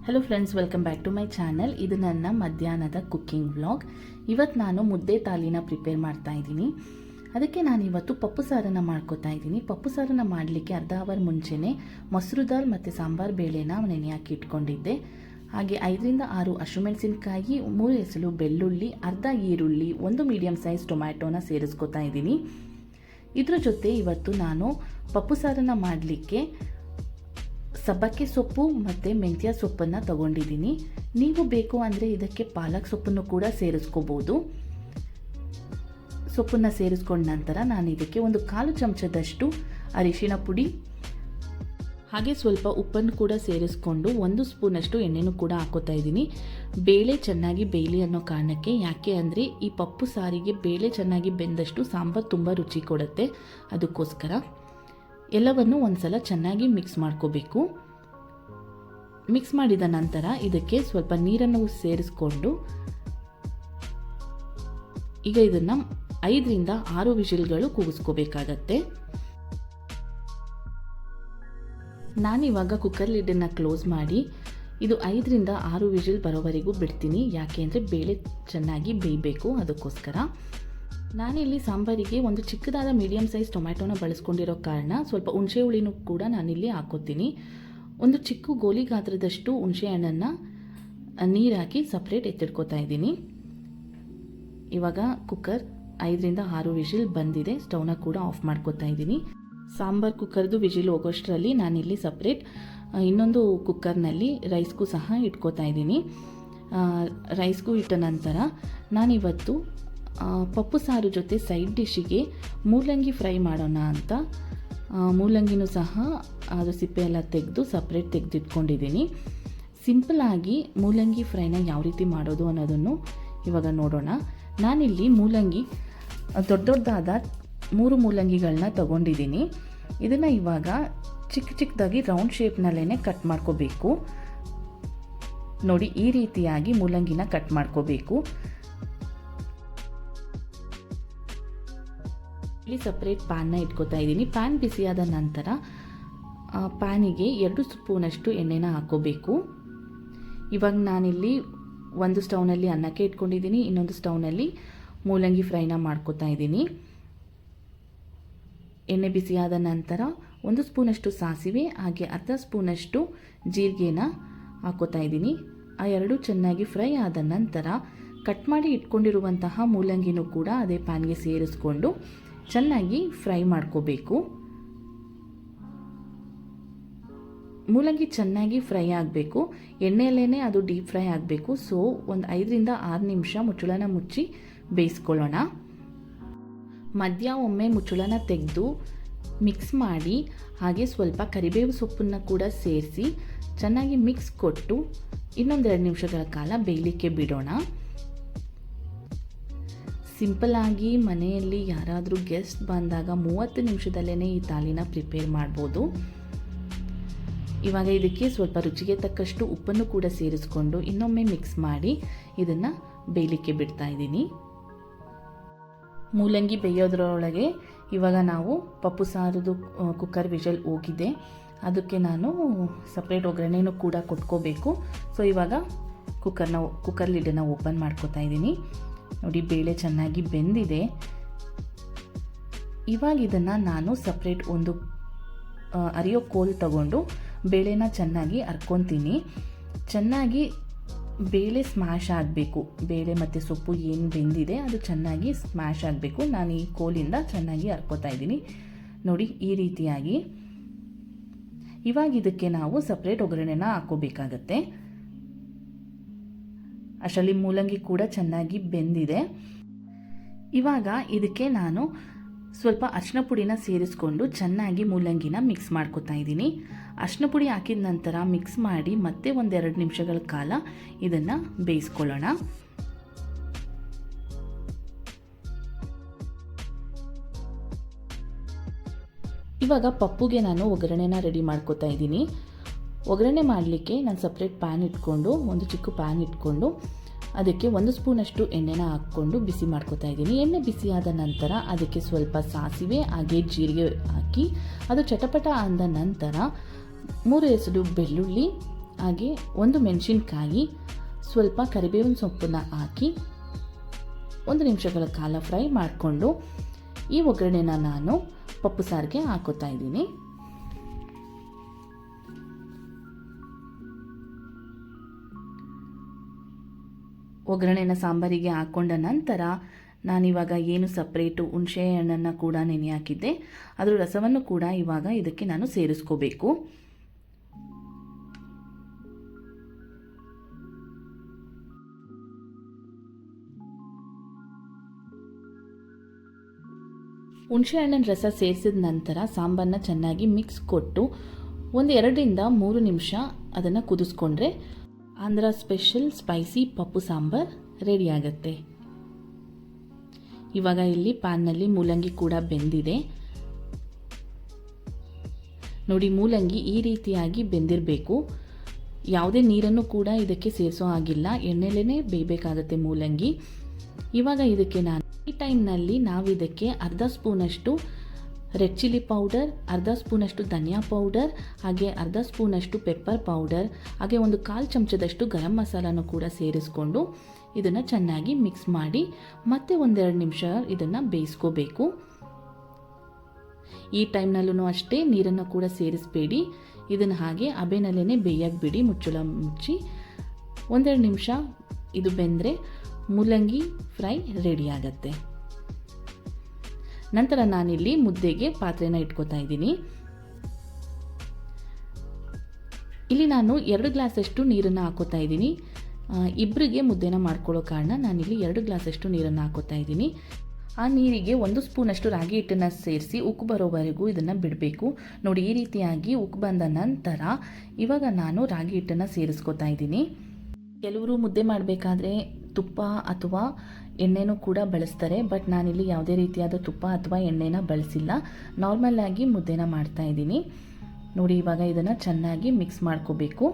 Hello friends, welcome back to my channel. ಇದು ನನ್ನ ಮಧ್ಯಾಹ್ನದ ಕುಕ್ಕಿಂಗ್ ವ್ಲಾಗ್. ಇವತ್ತು ನಾನು ಮುದ್ದೆ ತಾಲಿನ ಪ್ರಿಪೇರ್ ಮಾಡ್ತಾ ಇದ್ದೀನಿ. ಅದಕ್ಕೆ ನಾನು ಇವತ್ತು ಪಪ್ಪು ಸಾರನ್ನು ಮಾಡ್ಕೋತಾ ಇದ್ದೀನಿ. ಪಪ್ಪು ಸಾರನ್ನು ಮಾಡಲಿಕ್ಕೆ ಅರ್ಧ ಅವರ್ ಮುಂಚೆನೇ ಮೊಸರು ದಾಲ್ ಮತ್ತು ಸಾಂಬಾರು ಬೇಳೆನ ನೆನೆಯಾಕಿ ಇಟ್ಕೊಂಡಿದ್ದೆ. ಹಾಗೆ 5ರಿಂದ 6 ಹಸಿಮೆಣಸಿನಕಾಯಿ, 3 ಎಸಳು ಬೆಳ್ಳುಳ್ಳಿ, ಅರ್ಧ ಈರುಳ್ಳಿ, 1 ಮೀಡಿಯಮ್ ಸೈಜ್ ಟೊಮ್ಯಾಟೋನ ಸೇರಿಸ್ಕೊತಾ ಇದ್ದೀನಿ. ಇದ್ರ ಜೊತೆ ಇವತ್ತು ನಾನು ಪಪ್ಪು ಸಾರನ್ನು ಮಾಡಲಿಕ್ಕೆ ಸಬ್ಬಕ್ಕಿ ಸೊಪ್ಪು ಮತ್ತು ಮೆಂತ್ಯ ಸೊಪ್ಪನ್ನು ತಗೊಂಡಿದ್ದೀನಿ. ನೀವು ಬೇಕು ಅಂದರೆ ಇದಕ್ಕೆ ಪಾಲಕ್ ಸೊಪ್ಪನ್ನು ಕೂಡ ಸೇರಿಸ್ಕೋಬೋದು. ಸೊಪ್ಪನ್ನು ಸೇರಿಸ್ಕೊಂಡ ನಂತರ ನಾನು ಇದಕ್ಕೆ 1/4 ಚಮಚದಷ್ಟು ಅರಿಶಿಣ ಪುಡಿ ಹಾಗೆ ಸ್ವಲ್ಪ ಉಪ್ಪನ್ನು ಕೂಡ ಸೇರಿಸ್ಕೊಂಡು 1 ಸ್ಪೂನಷ್ಟು ಎಣ್ಣೆನೂ ಕೂಡ ಹಾಕೋತಾ ಇದ್ದೀನಿ. ಬೇಳೆ ಚೆನ್ನಾಗಿ ಬೇಯಲಿ ಅನ್ನೋ ಕಾರಣಕ್ಕೆ. ಯಾಕೆ ಅಂದರೆ ಈ ಪಪ್ಪು ಸಾರಿಗೆ ಬೇಳೆ ಚೆನ್ನಾಗಿ ಬೆಂದಷ್ಟು ಸಾಂಬಾರು ತುಂಬ ರುಚಿ ಕೊಡುತ್ತೆ. ಅದಕ್ಕೋಸ್ಕರ ಎಲ್ಲವನ್ನು ಒಂದ್ಸಲ ಚೆನ್ನಾಗಿ ಮಿಕ್ಸ್ ಮಾಡ್ಕೋಬೇಕು. ಮಿಕ್ಸ್ ಮಾಡಿದ ನಂತರ ಇದಕ್ಕೆ ಸ್ವಲ್ಪ ನೀರನ್ನು ಸೇರಿಸ್ಕೊಂಡು ಈಗ ಇದನ್ನು 5ರಿಂದ 6 ವಿಷಲ್ಗಳು ಕೂಗಿಸ್ಕೋಬೇಕಾಗತ್ತೆ. ನಾನಿವಾಗ ಕುಕ್ಕರ್ ಲಿಡ್ಡನ್ನು ಕ್ಲೋಸ್ ಮಾಡಿ ಇದು 5ರಿಂದ 6 ವಿಷಲ್ ಬರೋವರೆಗೂ ಬಿಡ್ತೀನಿ. ಯಾಕೆ ಅಂದರೆ ಬೇಳೆ ಚೆನ್ನಾಗಿ ಬೇಯಬೇಕು. ಅದಕ್ಕೋಸ್ಕರ ನಾನಿಲ್ಲಿ ಸಾಂಬಾರಿಗೆ ಒಂದು ಚಿಕ್ಕದಾದ ಮೀಡಿಯಮ್ ಸೈಜ್ ಟೊಮ್ಯಾಟೋನ ಬಳಸ್ಕೊಂಡಿರೋ ಕಾರಣ ಸ್ವಲ್ಪ ಹುಣಸೆ ಹುಳಿನೂ ಕೂಡ ನಾನಿಲ್ಲಿ ಹಾಕೋತೀನಿ. ಒಂದು ಚಿಕ್ಕ ಗೋಲಿ ಗಾತ್ರದಷ್ಟು ಹುಣಸೆ ಹಣ್ಣನ್ನು ನೀರು ಹಾಕಿ ಸಪ್ರೇಟ್ ಎತ್ತಿಡ್ಕೋತಾ ಇದ್ದೀನಿ. ಇವಾಗ ಕುಕ್ಕರ್ 5ರಿಂದ 6 ವಿಷಲ್ ಬಂದಿದೆ. ಸ್ಟವ್ನ ಕೂಡ ಆಫ್ ಮಾಡ್ಕೋತಾ ಇದ್ದೀನಿ. ಸಾಂಬಾರು ಕುಕ್ಕರ್ದು ವಿಜಿಲ್ ಹೋಗೋಷ್ಟರಲ್ಲಿ ನಾನಿಲ್ಲಿ ಸಪ್ರೇಟ್ ಇನ್ನೊಂದು ಕುಕ್ಕರ್ನಲ್ಲಿ ರೈಸ್ಗೂ ಸಹ ಇಟ್ಕೋತಾ ಇದ್ದೀನಿ. ರೈಸ್ಗೂ ಇಟ್ಟ ನಂತರ ನಾನಿವತ್ತು ಪಪ್ಪು ಸಾರು ಜೊತೆ ಸೈಡ್ ಡಿಶ್ಶಿಗೆ ಮೂಲಂಗಿ ಫ್ರೈ ಮಾಡೋಣ ಅಂತ ಮೂಲಂಗಿನೂ ಸಹ ಅದು ಸಿಪ್ಪೆ ಎಲ್ಲ ತೆಗೆದು ಸಪ್ರೇಟ್ ತೆಗೆದಿಟ್ಕೊಂಡಿದ್ದೀನಿ. ಸಿಂಪಲ್ಲಾಗಿ ಮೂಲಂಗಿ ಫ್ರೈನ ಯಾವ ರೀತಿ ಮಾಡೋದು ಅನ್ನೋದನ್ನು ಇವಾಗ ನೋಡೋಣ. ನಾನಿಲ್ಲಿ ಮೂಲಂಗಿ ದೊಡ್ಡದಾದ 3 ಮೂಲಂಗಿಗಳನ್ನ ತಗೊಂಡಿದ್ದೀನಿ. ಇದನ್ನು ಇವಾಗ ಚಿಕ್ಕದಾಗಿ ರೌಂಡ್ ಶೇಪ್ನಲ್ಲೇ ಕಟ್ ಮಾಡ್ಕೋಬೇಕು. ನೋಡಿ, ಈ ರೀತಿಯಾಗಿ ಮೂಲಂಗಿನ ಕಟ್ ಮಾಡ್ಕೋಬೇಕು. ಇಲ್ಲಿ ಸಪ್ರೇಟ್ ಪ್ಯಾನ್ನ ಇಟ್ಕೋತಾ ಇದ್ದೀನಿ. ಪ್ಯಾನ್ ಬಿಸಿಯಾದ ನಂತರ ಪ್ಯಾನಿಗೆ 2 ಸ್ಪೂನಷ್ಟು ಎಣ್ಣೆನ ಹಾಕೋಬೇಕು. ಇವಾಗ ನಾನಿಲ್ಲಿ ಒಂದು ಸ್ಟವ್ನಲ್ಲಿ ಅನ್ನಕ್ಕೆ ಇಟ್ಕೊಂಡಿದ್ದೀನಿ, ಇನ್ನೊಂದು ಸ್ಟವ್ನಲ್ಲಿ ಮೂಲಂಗಿ ಫ್ರೈನ ಮಾಡ್ಕೋತಾ ಇದ್ದೀನಿ. ಎಣ್ಣೆ ಬಿಸಿಯಾದ ನಂತರ 1 ಸ್ಪೂನಷ್ಟು ಸಾಸಿವೆ ಹಾಗೆ ಅರ್ಧ ಸ್ಪೂನಷ್ಟು ಜೀರಿಗೆನ ಹಾಕೋತಾ ಇದ್ದೀನಿ. ಆ 2 ಚೆನ್ನಾಗಿ ಫ್ರೈ ಆದ ನಂತರ ಕಟ್ ಮಾಡಿ ಇಟ್ಕೊಂಡಿರುವಂತಹ ಮೂಲಂಗಿನೂ ಕೂಡ ಅದೇ ಪ್ಯಾನ್ಗೆ ಸೇರಿಸ್ಕೊಂಡು ಚೆನ್ನಾಗಿ ಫ್ರೈ ಮಾಡ್ಕೋಬೇಕು. ಮೂಲಂಗಿ ಚೆನ್ನಾಗಿ ಫ್ರೈ ಆಗಬೇಕು. ಎಣ್ಣೆಯಲ್ಲೇ ಅದು ಡೀಪ್ ಫ್ರೈ ಆಗಬೇಕು. ಸೊ ಒಂದು 5ರಿಂದ 6 ನಿಮಿಷ ಮುಚ್ಚಳನ ಮುಚ್ಚಿ ಬೇಯಿಸ್ಕೊಳ್ಳೋಣ. ಮಧ್ಯ ಒಮ್ಮೆ ಮುಚ್ಚಳನ ತೆಗೆದು ಮಿಕ್ಸ್ ಮಾಡಿ ಹಾಗೆ ಸ್ವಲ್ಪ ಕರಿಬೇವು ಸೊಪ್ಪನ್ನು ಕೂಡ ಸೇರಿಸಿ ಚೆನ್ನಾಗಿ ಮಿಕ್ಸ್ ಕೊಟ್ಟು ಇನ್ನೊಂದು 2 ನಿಮಿಷಗಳ ಕಾಲ ಬೇಯಲಿಕ್ಕೆ ಬಿಡೋಣ. ಸಿಂಪಲ್ಲಾಗಿ ಮನೆಯಲ್ಲಿ ಯಾರಾದರೂ ಗೆಸ್ಟ್ ಬಂದಾಗ 30 ನಿಮಿಷದಲ್ಲೇ ಈ ತಾಲಿನ ಪ್ರಿಪೇರ್ ಮಾಡ್ಬೋದು. ಇವಾಗ ಇದಕ್ಕೆ ಸ್ವಲ್ಪ ರುಚಿಗೆ ತಕ್ಕಷ್ಟು ಉಪ್ಪನ್ನು ಕೂಡ ಸೇರಿಸ್ಕೊಂಡು ಇನ್ನೊಮ್ಮೆ ಮಿಕ್ಸ್ ಮಾಡಿ ಇದನ್ನು ಬೇಯಲಿಕ್ಕೆ ಬಿಡ್ತಾ ಇದ್ದೀನಿ. ಮೂಲಂಗಿ ಬೇಯೋದ್ರೊಳಗೆ ಇವಾಗ ನಾವು ಪಪ್ಪು ಸಾರದು ಕುಕ್ಕರ್ ವಿಷಲ್ ಹೋಗಿದೆ. ಅದಕ್ಕೆ ನಾನು ಸಪ್ರೇಟ್ ಒಗ್ಗರಣೆನೂ ಕೂಡ ಕೊಟ್ಕೋಬೇಕು. ಸೊ ಇವಾಗ ಕುಕ್ಕರ್ ಲಿಡ್ಡನ್ನು ಓಪನ್ ಮಾಡ್ಕೋತಾ ಇದ್ದೀನಿ. ನೋಡಿ, ಬೇಳೆ ಚೆನ್ನಾಗಿ ಬೆಂದಿದೆ. ಇವಾಗ ಇದನ್ನು ನಾನು ಸಪ್ರೇಟ್ ಒಂದು ಅರಿಯೋ ಕೋಲ್ ತಗೊಂಡು ಬೇಳೆನ ಚೆನ್ನಾಗಿ ಹರ್ಕೊತೀನಿ. ಚೆನ್ನಾಗಿ ಬೇಳೆ ಸ್ಮ್ಯಾಶ್ ಆಗಬೇಕು. ಬೇಳೆ ಮತ್ತು ಸೊಪ್ಪು ಏನು ಬೆಂದಿದೆ ಅದು ಚೆನ್ನಾಗಿ ಸ್ಮ್ಯಾಶ್ ಆಗಬೇಕು. ನಾನು ಈ ಕೋಲಿಂದ ಚೆನ್ನಾಗಿ ಹರ್ಕೋತಾ ಇದ್ದೀನಿ. ನೋಡಿ, ಈ ರೀತಿಯಾಗಿ. ಇವಾಗ ಇದಕ್ಕೆ ನಾವು ಸಪ್ರೇಟ್ ಒಗ್ಗರಣೆನ ಹಾಕೋಬೇಕಾಗತ್ತೆ. ಅಷ್ಟರಲ್ಲಿ ಮೂಲಂಗಿ ಕೂಡ ಚೆನ್ನಾಗಿ ಬೆಂದಿದೆ. ಇವಾಗ ಇದಕ್ಕೆ ನಾನು ಸ್ವಲ್ಪ ಅರಿಶಿನ ಪುಡಿನ ಸೇರಿಸ್ಕೊಂಡು ಚೆನ್ನಾಗಿ ಮೂಲಂಗಿನ ಮಿಕ್ಸ್ ಮಾಡ್ಕೊತಾ ಇದ್ದೀನಿ. ಅರಿಶಿನ ಪುಡಿ ಹಾಕಿದ ನಂತರ ಮಿಕ್ಸ್ ಮಾಡಿ ಮತ್ತೆ 1-2 ನಿಮಿಷಗಳ ಕಾಲ ಇದನ್ನು ಬೇಯಿಸ್ಕೊಳ್ಳೋಣ. ಇವಾಗ ಪಪ್ಪುಗೆ ನಾನು ಒಗ್ಗರಣೆನ ರೆಡಿ ಮಾಡ್ಕೊತಾ ಇದ್ದೀನಿ. ಒಗ್ಗರಣೆ ಮಾಡಲಿಕ್ಕೆ ನಾನು ಸಪ್ರೇಟ್ ಪ್ಯಾನ್ ಇಟ್ಕೊಂಡು ಒಂದು ಚಿಕ್ಕ ಪ್ಯಾನ್ ಇಟ್ಕೊಂಡು ಅದಕ್ಕೆ 1 ಸ್ಪೂನಷ್ಟು ಎಣ್ಣೆನ ಹಾಕ್ಕೊಂಡು ಬಿಸಿ ಮಾಡ್ಕೊತಾ ಇದ್ದೀನಿ. ಎಣ್ಣೆ ಬಿಸಿಯಾದ ನಂತರ ಅದಕ್ಕೆ ಸ್ವಲ್ಪ ಸಾಸಿವೆ ಹಾಗೆ ಜೀರಿಗೆ ಹಾಕಿ ಅದು ಚಟಪಟ ಅಂದ ನಂತರ 3 ಎಸಳು ಬೆಳ್ಳುಳ್ಳಿ ಹಾಗೆ 1 ಮೆಣಸಿನ್ಕಾಯಿ, ಸ್ವಲ್ಪ ಕರಿಬೇವಿನ ಸೊಪ್ಪನ್ನು ಹಾಕಿ 1 ನಿಮಿಷಗಳ ಕಾಲ ಫ್ರೈ ಮಾಡಿಕೊಂಡು ಈ ಒಗ್ಗರಣೆನ ನಾನು ಪಪ್ಪು ಸಾರಿಗೆ ಹಾಕೋತಾ ಇದ್ದೀನಿ. ಒಗ್ಗರಣೆನ ಸಾಂಬಾರಿಗೆ ಹಾಕ್ಕೊಂಡ ನಂತರ ನಾನಿವಾಗ ಏನು ಸಪ್ರೇಟು ಹುಣಸೆ ಹಣ್ಣನ್ನು ಕೂಡ ನೆನೆ ಹಾಕಿದ್ದೆ ಅದರ ರಸವನ್ನು ಕೂಡ ಇವಾಗ ಇದಕ್ಕೆ ನಾನು ಸೇರಿಸ್ಕೋಬೇಕು. ಹುಣಸೆ ಹಣ್ಣಿನ ರಸ ಸೇರಿಸಿದ ನಂತರ ಸಾಂಬಾರನ್ನ ಚೆನ್ನಾಗಿ ಮಿಕ್ಸ್ ಕೊಟ್ಟು 1-2 ರಿಂದ 3 ನಿಮಿಷ ಅದನ್ನು ಕುದಿಸ್ಕೊಂಡ್ರೆ ಆಂಧ್ರ ಸ್ಪೆಷಲ್ ಸ್ಪೈಸಿ ಪಪ್ಪು ಸಾಂಬಾರ್ ರೆಡಿ ಆಗುತ್ತೆ. ಇವಾಗ ಇಲ್ಲಿ ಪ್ಯಾನ್ನಲ್ಲಿ ಮೂಲಂಗಿ ಕೂಡ ಬೆಂದಿದೆ ನೋಡಿ. ಮೂಲಂಗಿ ಈ ರೀತಿಯಾಗಿ ಬೆಂದಿರಬೇಕು. ಯಾವುದೇ ನೀರನ್ನು ಕೂಡ ಇದಕ್ಕೆ ಸೇರಿಸೋ ಆಗಿಲ್ಲ, ಎಣ್ಣೆಲೇ ಬೇಯಬೇಕಾಗತ್ತೆ ಮೂಲಂಗಿ. ಇವಾಗ ಇದಕ್ಕೆ ನಾನು ಈ ಟೈಮ್ನಲ್ಲಿ ನಾವು ಇದಕ್ಕೆ ಅರ್ಧ ಸ್ಪೂನಷ್ಟು ರೆಡ್ ಚಿಲ್ಲಿ ಪೌಡರ್, ಅರ್ಧ ಸ್ಪೂನಷ್ಟು ಧನಿಯಾ ಪೌಡರ್, ಹಾಗೆ ಅರ್ಧ ಸ್ಪೂನಷ್ಟು ಪೆಪ್ಪರ್ ಪೌಡರ್, ಹಾಗೆ 1/4 ಚಮಚದಷ್ಟು ಗರಂ ಮಸಾಲನೂ ಕೂಡ ಸೇರಿಸ್ಕೊಂಡು ಇದನ್ನು ಚೆನ್ನಾಗಿ ಮಿಕ್ಸ್ ಮಾಡಿ ಮತ್ತೆ 1-2 ನಿಮಿಷ ಇದನ್ನು ಬೇಯಿಸ್ಕೋಬೇಕು. ಈ ಟೈಮ್ನಲ್ಲೂ ಅಷ್ಟೇ ನೀರನ್ನು ಕೂಡ ಸೇರಿಸಬೇಡಿ. ಇದನ್ನು ಹಾಗೆ ಹಬೆನಲ್ಲೇ ಬೇಯಕ್ಕೆ ಬಿಡಿ, ಮುಚ್ಚಳ ಮುಚ್ಚಿ 1-2 ನಿಮಿಷ ಇದು ಬೆಂದರೆ ಮೂಲಂಗಿ ಫ್ರೈ ರೆಡಿ ಆಗುತ್ತೆ. ನಂತರ ನಾನಿಲ್ಲಿ ಮುದ್ದೆಗೆ ಪಾತ್ರೆನ ಇಟ್ಕೋತಾ ಇದ್ದೀನಿ. ಇಲ್ಲಿ ನಾನು 2 ಗ್ಲಾಸಷ್ಟು ನೀರನ್ನು ಹಾಕೋತಾ ಇದ್ದೀನಿ. ಇಬ್ಬರಿಗೆ ಮುದ್ದೆನ ಮಾಡ್ಕೊಳ್ಳೋ ಕಾರಣ ನಾನಿಲ್ಲಿ 2 ಗ್ಲಾಸಷ್ಟು ನೀರನ್ನು ಹಾಕೋತಾ ಇದ್ದೀನಿ. ಆ ನೀರಿಗೆ 1 ಸ್ಪೂನಷ್ಟು ರಾಗಿ ಹಿಟ್ಟನ್ನು ಸೇರಿಸಿ ಉಕ್ಕು ಬರೋವರೆಗೂ ಇದನ್ನು ಬಿಡಬೇಕು ನೋಡಿ. ಈ ರೀತಿಯಾಗಿ ಉಕ್ಕು ಬಂದ ನಂತರ ಇವಾಗ ನಾನು ರಾಗಿ ಹಿಟ್ಟನ್ನು ಸೇರಿಸ್ಕೋತಾ ಇದ್ದೀನಿ. ಕೆಲವರು ಮುದ್ದೆ ಮಾಡಬೇಕಾದ್ರೆ ತುಪ್ಪ ಅಥವಾ ಎಣ್ಣೆನೂ ಕೂಡ ಬಳಸ್ತಾರೆ, ಬಟ್ ನಾನಿಲ್ಲಿ ಯಾವುದೇ ರೀತಿಯಾದ ತುಪ್ಪ ಅಥವಾ ಎಣ್ಣೆನ ಬಳಸಿಲ್ಲ. ನಾರ್ಮಲ್ ಆಗಿ ಮುದ್ದೆನ ಮಾಡ್ತಾ ಇದ್ದೀನಿ ನೋಡಿ. ಇವಾಗ ಇದನ್ನು ಚೆನ್ನಾಗಿ ಮಿಕ್ಸ್ ಮಾಡ್ಕೋಬೇಕು.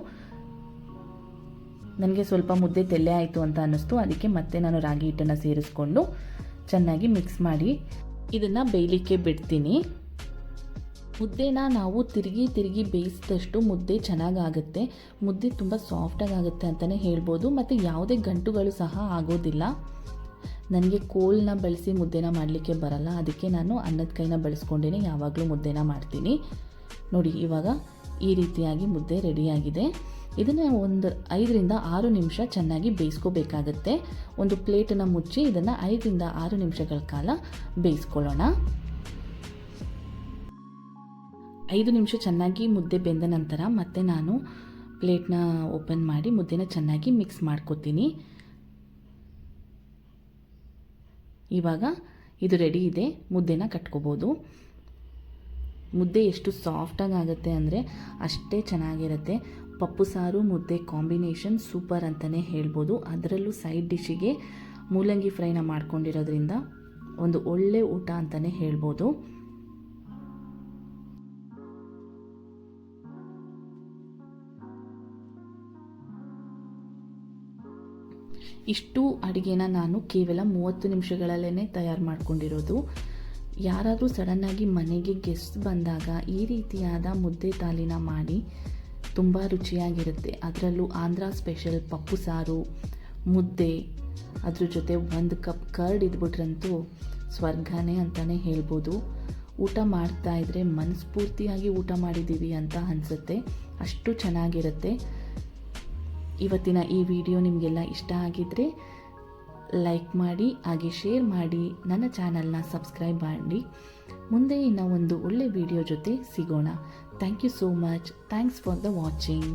ನನಗೆ ಸ್ವಲ್ಪ ಮುದ್ದೆ ತೆಳ್ಳೆ ಆಯಿತು ಅಂತ ಅನ್ನಿಸ್ತು, ಅದಕ್ಕೆ ಮತ್ತೆ ನಾನು ರಾಗಿ ಹಿಟ್ಟನ್ನು ಸೇರಿಸ್ಕೊಂಡು ಚೆನ್ನಾಗಿ ಮಿಕ್ಸ್ ಮಾಡಿ ಇದನ್ನು ಬೇಯಲಿಕ್ಕೆ ಬಿಡ್ತೀನಿ. ಮುದ್ದೆನ ನಾವು ತಿರುಗಿ ಬೇಯಿಸಿದಷ್ಟು ಮುದ್ದೆ ಚೆನ್ನಾಗಾಗುತ್ತೆ. ಮುದ್ದೆ ತುಂಬ ಸಾಫ್ಟಾಗಿ ಆಗುತ್ತೆ ಅಂತಲೇ ಹೇಳ್ಬೋದು, ಮತ್ತು ಯಾವುದೇ ಗಂಟುಗಳು ಸಹ ಆಗೋದಿಲ್ಲ. ನನಗೆ ಕೋಲನ್ನ ಬಳಸಿ ಮುದ್ದೆನ ಮಾಡಲಿಕ್ಕೆ ಬರಲ್ಲ, ಅದಕ್ಕೆ ನಾನು ಅನ್ನದ ಕೈನ ಬಳಸ್ಕೊಂಡೇ ಯಾವಾಗಲೂ ಮುದ್ದೆನ ಮಾಡ್ತೀನಿ ನೋಡಿ. ಇವಾಗ ಈ ರೀತಿಯಾಗಿ ಮುದ್ದೆ ರೆಡಿಯಾಗಿದೆ. ಇದನ್ನು 5 ರಿಂದ 6 ನಿಮಿಷ ಚೆನ್ನಾಗಿ ಬೇಯಿಸ್ಕೋಬೇಕಾಗತ್ತೆ. ಒಂದು ಪ್ಲೇಟನ್ನು ಮುಚ್ಚಿ ಇದನ್ನು 5 ರಿಂದ 6 ನಿಮಿಷಗಳ ಕಾಲ ಬೇಯಿಸ್ಕೊಳ್ಳೋಣ. 5 ನಿಮಿಷ ಚೆನ್ನಾಗಿ ಮುದ್ದೆ ಬೆಂದ ನಂತರ ಮತ್ತೆ ನಾನು ಪ್ಲೇಟ್ನ ಓಪನ್ ಮಾಡಿ ಮುದ್ದೆನ ಚೆನ್ನಾಗಿ ಮಿಕ್ಸ್ ಮಾಡ್ಕೋತೀನಿ. ಇವಾಗ ಇದು ರೆಡಿ ಇದೆ, ಮುದ್ದೆನ ಕಟ್ಕೋಬೋದು. ಮುದ್ದೆ ಎಷ್ಟು ಸಾಫ್ಟಾಗಿ ಆಗುತ್ತೆ ಅಂದರೆ ಅಷ್ಟೇ ಚೆನ್ನಾಗಿರುತ್ತೆ. ಪಪ್ಪು ಸಾರು ಮುದ್ದೆ ಕಾಂಬಿನೇಷನ್ ಸೂಪರ್ ಅಂತಲೇ ಹೇಳ್ಬೋದು. ಅದರಲ್ಲೂ ಸೈಡ್ ಡಿಶ್ಶಿಗೆ ಮೂಲಂಗಿ ಫ್ರೈನ ಮಾಡ್ಕೊಂಡಿರೋದ್ರಿಂದ ಒಂದು ಒಳ್ಳೆ ಊಟ ಅಂತಲೇ ಹೇಳ್ಬೋದು. ಇಷ್ಟು ಅಡುಗೆನ ನಾನು ಕೇವಲ 30 ನಿಮಿಷಗಳಲ್ಲೇ ತಯಾರು ಮಾಡ್ಕೊಂಡಿರೋದು. ಯಾರಾದರೂ ಸಡನ್ನಾಗಿ ಮನೆಗೆ ಗೆಸ್ಟ್ ಬಂದಾಗ ಈ ರೀತಿಯಾದ ಮುದ್ದೆ ತಾಲಿನ ಮಾಡಿ, ತುಂಬ ರುಚಿಯಾಗಿರುತ್ತೆ. ಅದರಲ್ಲೂ ಆಂಧ್ರ ಸ್ಪೆಷಲ್ ಪಪ್ಪು ಸಾರು ಮುದ್ದೆ, ಅದ್ರ ಜೊತೆ 1 ಕಪ್ ಕರ್ಡ್ ಇದ್ಬಿಟ್ರಂತೂ ಸ್ವರ್ಗನೇ ಅಂತಲೇ ಹೇಳ್ಬೋದು. ಊಟ ಮಾಡ್ತಾಯಿದ್ರೆ ಮನಸ್ಫೂರ್ತಿಯಾಗಿ ಊಟ ಮಾಡಿದ್ದೀವಿ ಅಂತ ಅನಿಸುತ್ತೆ, ಅಷ್ಟು ಚೆನ್ನಾಗಿರುತ್ತೆ. ಇವತ್ತಿನ ಈ ವಿಡಿಯೋ ನಿಮಗೆಲ್ಲ ಇಷ್ಟ ಆಗಿದ್ದರೆ ಲೈಕ್ ಮಾಡಿ, ಹಾಗೆ ಶೇರ್ ಮಾಡಿ, ನನ್ನ ಚಾನಲ್ನ ಸಬ್ಸ್ಕ್ರೈಬ್ ಮಾಡಿ. ಮುಂದೆ ಇನ್ನೂ ಒಂದು ಒಳ್ಳೆ ವಿಡಿಯೋ ಜೊತೆ ಸಿಗೋಣ. Thank you so much. Thanks for the watching.